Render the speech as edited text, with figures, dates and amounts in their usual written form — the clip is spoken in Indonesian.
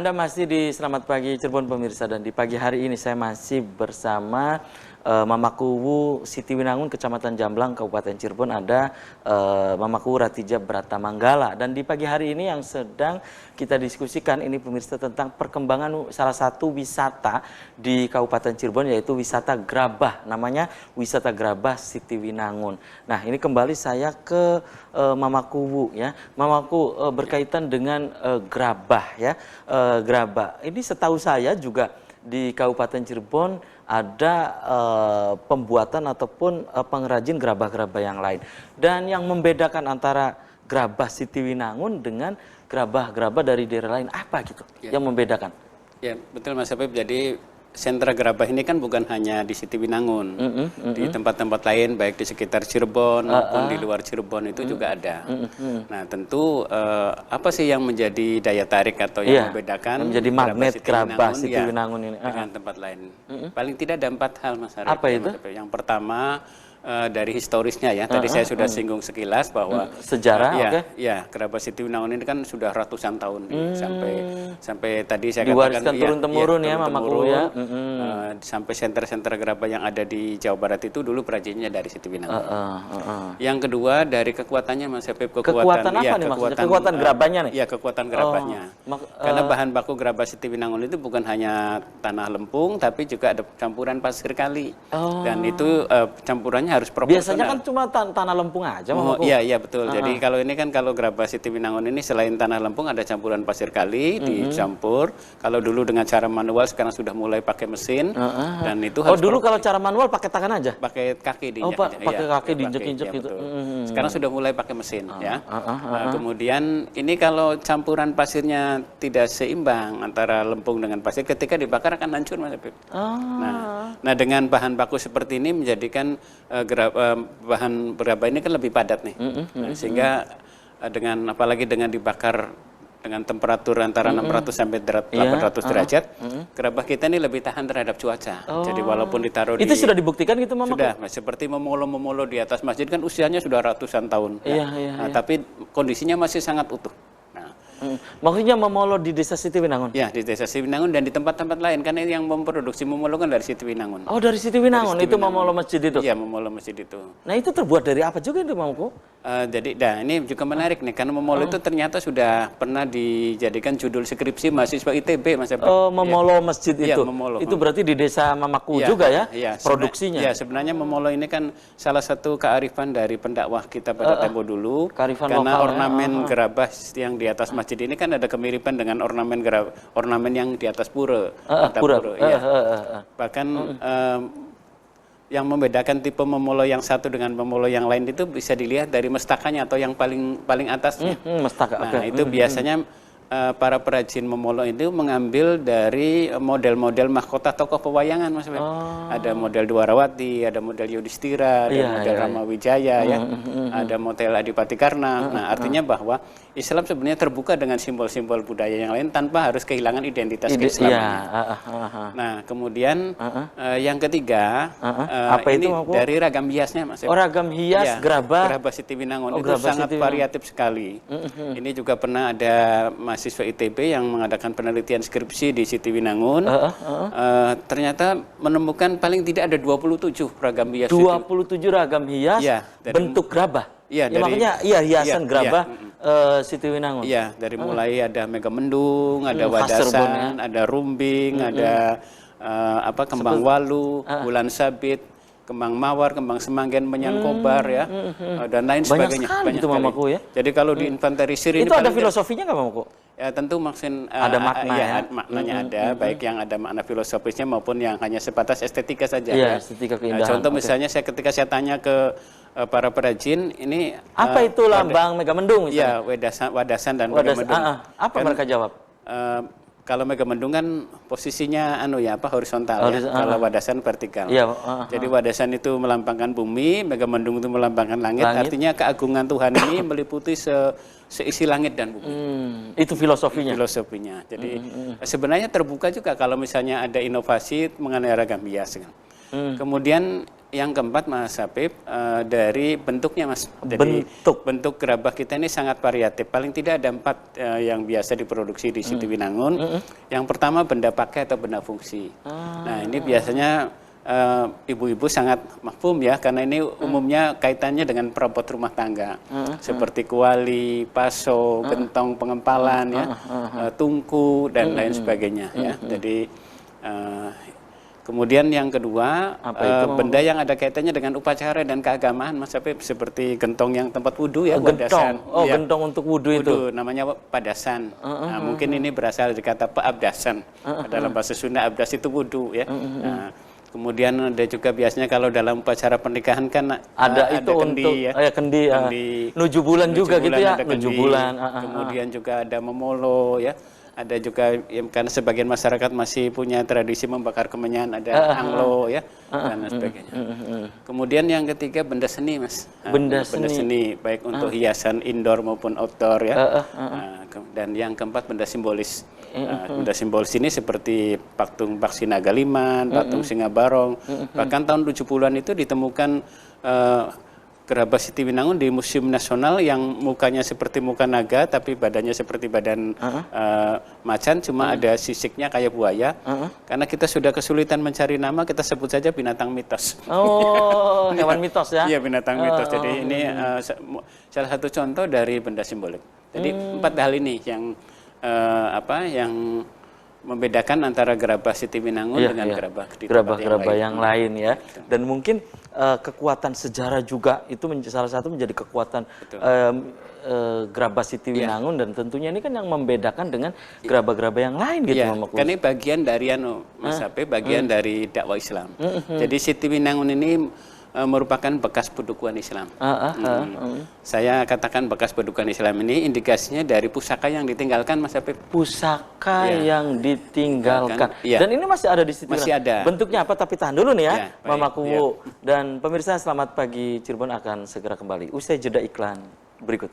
Anda masih di Selamat Pagi Cirebon pemirsa, dan di pagi hari ini saya masih bersama Mama Kuwu Siti Winangun, Kecamatan Jamblang, Kabupaten Cirebon. Ada Mama Kuwu Ratija Bratamanggala, dan di pagi hari ini yang sedang kita diskusikan ini pemirsa tentang perkembangan salah satu wisata di Kabupaten Cirebon, yaitu wisata Grabah. Namanya wisata Grabah Siti Winangun. Nah, ini kembali saya ke Mama Kuwu ya. Mama Kuwu berkaitan dengan Grabah ya. Grabah ini setahu saya juga di Kabupaten Cirebon ada pembuatan ataupun pengrajin gerabah-gerabah yang lain. Dan yang membedakan antara Grabah Siti Winangun dengan gerabah-gerabah dari daerah lain apa gitu? Ya. Yang membedakan? Ya, betul Mas Habib. Jadi sentra gerabah ini kan bukan hanya di Siti Winangun, di tempat-tempat lain baik di sekitar Cirebon maupun di luar Cirebon itu juga ada. Nah, tentu apa sih yang menjadi daya tarik atau yang membedakan menjadi magnet gerabah Siti Winangun ini dengan tempat lain? Paling tidak ada 4 hal Mas Arif. Apa itu? Yang pertama dari historisnya ya, tadi saya sudah singgung sekilas bahwa sejarah, ya gerabah Siti Winangun ini kan sudah ratusan tahun sampai tadi saya diwariskan katakan turun-temurun ya Mama Kuwu ya. Sampai sentra-sentra gerabah yang ada di Jawa Barat itu dulu perajinnya dari Siti Winangun. Yang kedua dari kekuatannya Mas Habib, kekuatan apa nih maksudnya? Kekuatan gerabahnya nih? Iya, kekuatan gerabahnya. Karena bahan baku gerabah Siti Winangun itu bukan hanya tanah lempung, tapi juga ada campuran pasir kali. Dan itu campurannya harus proporsional. Biasanya kan cuma tanah lempung aja. Iya betul. Jadi kalau ini kan kalau gerabah Siti Winangun ini selain tanah lempung ada campuran pasir kali dicampur. Kalau dulu dengan cara manual, sekarang sudah mulai pakai mesin. Dan itu harus dulu kalau cara manual pakai tangan aja? Pakai kaki diinjak. Pakai kaki diinjek-injek gitu. Sekarang sudah mulai pakai mesin ya. Kemudian ini kalau campuran pasirnya tidak seimbang antara lempung dengan pasir, ketika dibakar akan hancur Mas Habib. Nah dengan bahan baku seperti ini menjadikan bahan gerabah ini kan lebih padat nih, sehingga dengan apalagi dengan dibakar dengan temperatur antara 600 sampai 800 derajat, gerabah kita ini lebih tahan terhadap cuaca. Jadi walaupun ditaruh itu sudah dibuktikan gitu Mama? Sudah, seperti memolo di atas masjid kan usianya sudah ratusan tahun. Tapi kondisinya masih sangat utuh. Maksudnya memolo di desa Siti Winangun? Ya, di desa Siti Winangun dan di tempat-tempat lain, karena yang memproduksi memolo kan dari Siti Winangun. Oh, dari Siti Winangun, itu memolo masjid itu? Iya, memolo masjid itu. Nah, itu terbuat dari apa juga itu Mamaku? Jadi, ini juga menarik nih, karena memolo itu ternyata sudah pernah dijadikan judul skripsi mahasiswa ITB, Mas Habib. Memolo masjid itu? Ya, memolo. Itu berarti di desa Mamaku juga ya, produksinya? Ya, sebenarnya memolo ini kan salah satu kearifan dari pendakwah kita pada tempo dulu. Karena ornamen gerabah yang di atas masjid ini kan ada kemiripan dengan ornamen yang di atas pura. Bahkan yang membedakan tipe memolo yang satu dengan memolo yang lain itu bisa dilihat dari mestakanya atau yang paling atasnya. Itu biasanya para perajin memolo itu mengambil dari model-model mahkota tokoh pewayangan Mas Habib. Ada model Dwarawati, ada model Yudhistira, ada model Ramawijaya ya. Ada model Adipati Karna. Nah, artinya bahwa Islam sebenarnya terbuka dengan simbol-simbol budaya yang lain tanpa harus kehilangan identitas keislamannya. Nah, kemudian yang ketiga ini dari ragam hiasnya Mas Habib. Ragam hias gerabah Siti Winangun itu sangat variatif sekali. Ini juga pernah ada mahasiswa ITB yang mengadakan penelitian skripsi di Siti Winangun, ternyata menemukan paling tidak ada 27 ragam hias. 27 ragam hias bentuk gerabah. Makanya hiasan gerabah Siti Winangun. Iya, dari mulai ada megamendung, ada wadasan, ada rumbing, ada kembang walu, bulan sabit, kembang mawar, kembang semanggen, menyangkobar ya, dan lain sebagainya. Banyak sekali itu Mamaku ya. Jadi kalau diinventarisir itu ada filosofinya nggak Mamaku? Ya tentu maksud ada makna maknanya ada, baik yang ada makna filosofisnya maupun yang hanya sebatas estetika saja. Estetika keindahan. Contoh misalnya ketika saya tanya ke para perajin ini apa itu lambang megamendung? Ya, wadasan dan megamendung. Apa mereka jawab? Kalau megamendung kan posisinya horizontal ya. Kalau wadasan vertikal. Jadi wadasan itu melambangkan bumi, megamendung itu melambangkan langit. Artinya keagungan Tuhan ini meliputi seisi langit dan bumi. Itu filosofinya. Jadi sebenarnya terbuka juga kalau misalnya ada inovasi mengenai ragam hias. Kemudian yang keempat Mas Habib, dari bentuknya Mas. Jadi bentuk gerabah kita ini sangat variatif. Paling tidak ada 4 yang biasa diproduksi di Sitiwinangun. Yang pertama benda pakai atau benda fungsi. Nah ini biasanya ibu-ibu sangat mafhum ya, karena ini umumnya kaitannya dengan perabot rumah tangga. Seperti kuali, paso, gentong pengempalan, ya, tungku, dan lain sebagainya. Ya. Jadi kemudian yang kedua, benda yang ada kaitannya dengan upacara dan keagamaan, Mas Habib, seperti gentong yang tempat wudhu ya, padasan. Ya. Gentong untuk wudhu itu. Namanya padasan. Nah, mungkin ini berasal dari kata peabdasan. Dalam bahasa Sunda abdas itu wudhu ya. Nah, kemudian ada juga biasanya kalau dalam upacara pernikahan kan ada itu kendi, untuk ya. Kendi, nuju bulan juga gitu ya, nuju bulan. Kemudian juga ada memolo ya. Ada juga karena sebagian masyarakat masih punya tradisi membakar kemenyan, ada anglo ya, dan sebagainya. Kemudian yang ketiga benda seni, Mas. Benda seni baik untuk hiasan indoor maupun outdoor ya. Dan yang keempat benda simbolis. Benda simbolis ini seperti patung Paksi Nagaliman, patung Singa Barong. Bahkan tahun 70-an itu ditemukan gerabah Sitiwinangun di Museum Nasional yang mukanya seperti muka naga tapi badannya seperti badan macan, cuma ada sisiknya kayak buaya. Karena kita sudah kesulitan mencari nama, kita sebut saja binatang mitos. Oh, hewan mitos ya? Iya, binatang mitos. Jadi ini salah satu contoh dari benda simbolik. Jadi 4 hal ini yang yang membedakan antara gerabah Sitiwinangun dengan gerabah yang lain ya. Dan mungkin kekuatan sejarah juga itu salah satu menjadi kekuatan gerabah Sitiwinangun, dan tentunya ini kan yang membedakan dengan gerabah-gerabah yang lain gitu. Karena ini bagian dari Mas Habib, bagian dari dakwah Islam. Jadi Sitiwinangun ini merupakan bekas pedukuhan Islam. Saya katakan bekas pedukuhan Islam ini indikasinya dari pusaka yang ditinggalkan, Mas Habib. Pusaka yang ditinggalkan. Dan ini masih ada di situ. Masih ada. Bentuknya apa? Tapi tahan dulu nih ya, Mama Kuwu. Dan pemirsa, Selamat Pagi Cirebon akan segera kembali usai jeda iklan berikut.